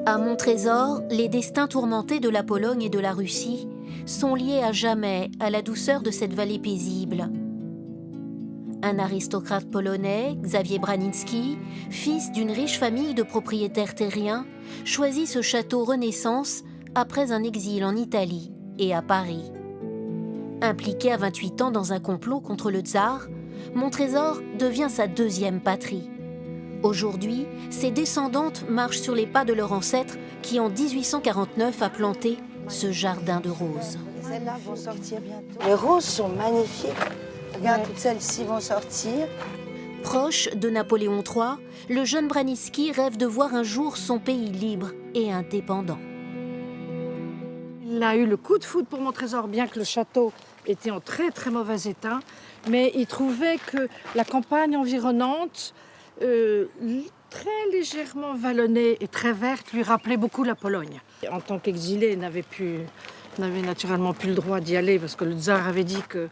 À Montrésor, les destins tourmentés de la Pologne et de la Russie sont liés à jamais à la douceur de cette vallée paisible. Un aristocrate polonais, Xavier Branicki, fils d'une riche famille de propriétaires terriens, choisit ce château Renaissance après un exil en Italie et à Paris. Impliqué à 28 ans dans un complot contre le tsar, Montrésor devient sa deuxième patrie. Aujourd'hui, ses descendantes marchent sur les pas de leur ancêtre qui, en 1849, a planté ce jardin de roses. Celles-là vont sortir bientôt. Les roses sont magnifiques. Regarde, toutes celles-ci vont sortir. Proche de Napoléon III, le jeune Branicki rêve de voir un jour son pays libre et indépendant. Il a eu le coup de foudre pour Montrésor, bien que le château était en très très mauvais état. Mais il trouvait que la campagne environnante, très légèrement vallonnée et très verte, lui rappelait beaucoup la Pologne. En tant qu'exilé, il n'avait naturellement plus le droit d'y aller parce que le tsar avait dit que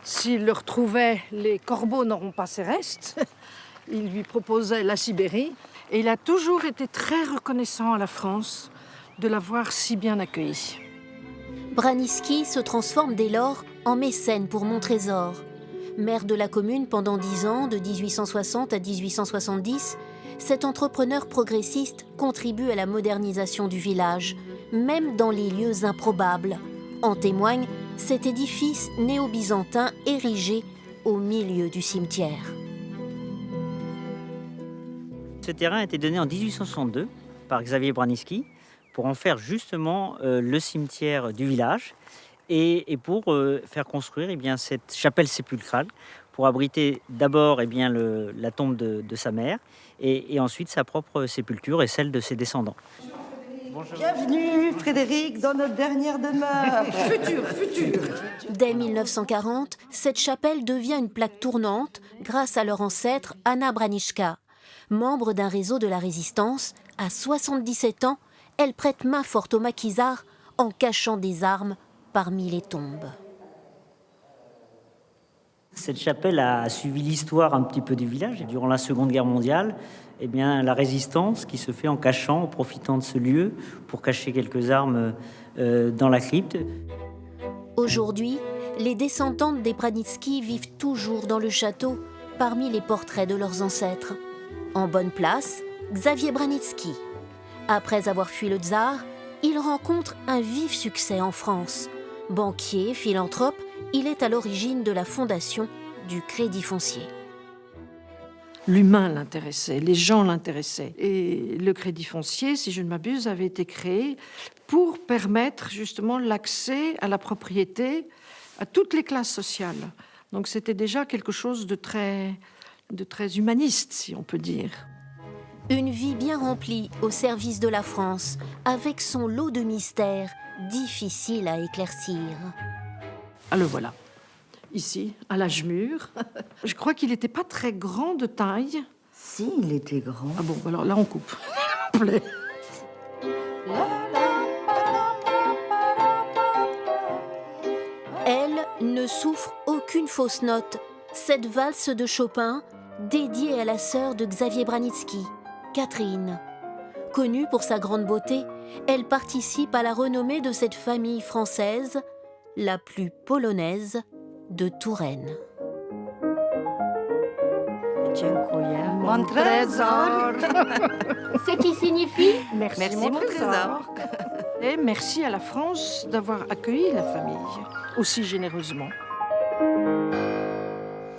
s'il le retrouvait, les corbeaux n'auront pas ses restes. Il lui proposait la Sibérie. Et il a toujours été très reconnaissant à la France de l'avoir si bien accueilli. Branicki se transforme dès lors en mécène pour Montrésor. Maire de la commune pendant 10 ans, de 1860 à 1870, cet entrepreneur progressiste contribue à la modernisation du village, même dans les lieux improbables. En témoigne cet édifice néo-byzantin érigé au milieu du cimetière. Ce terrain a été donné en 1862 par Xavier Branicki pour en faire justement le cimetière du village et pour faire construire cette chapelle sépulcrale pour abriter d'abord la tombe de sa mère et ensuite sa propre sépulture et celle de ses descendants. Bonjour. Bienvenue Frédéric dans notre dernière demeure. Futur. Dès 1940, cette chapelle devient une plaque tournante grâce à leur ancêtre Anna Braniczka. Membre d'un réseau de la résistance, à 77 ans, elle prête main forte aux maquisards en cachant des armes parmi les tombes. Cette chapelle a suivi l'histoire un petit peu du village. Et durant la Seconde Guerre mondiale, la résistance qui se fait en cachant, en profitant de ce lieu pour cacher quelques armes dans la crypte. Aujourd'hui, les descendantes des Branicki vivent toujours dans le château, parmi les portraits de leurs ancêtres. En bonne place, Xavier Branicki. Après avoir fui le tsar, il rencontre un vif succès en France. Banquier, philanthrope, il est à l'origine de la fondation du Crédit Foncier. L'humain l'intéressait, les gens l'intéressaient. Et le Crédit Foncier, si je ne m'abuse, avait été créé pour permettre justement l'accès à la propriété à toutes les classes sociales. Donc c'était déjà quelque chose de très humaniste, si on peut dire. Une vie bien remplie au service de la France, avec son lot de mystères difficiles à éclaircir. Ah, le voilà, ici, à l'âge mûr. Je crois qu'il n'était pas très grand de taille. Si, il était grand. Ah bon, alors là, on coupe. S'il vous plaît. Elle ne souffre aucune fausse note. Cette valse de Chopin, dédiée à la sœur de Xavier Branicki, Catherine. Connue pour sa grande beauté, elle participe à la renommée de cette famille française, la plus polonaise de Touraine. Dziękuję. Mon trésor. Ce qui signifie Merci mon trésor. Et merci à la France d'avoir accueilli la famille aussi généreusement.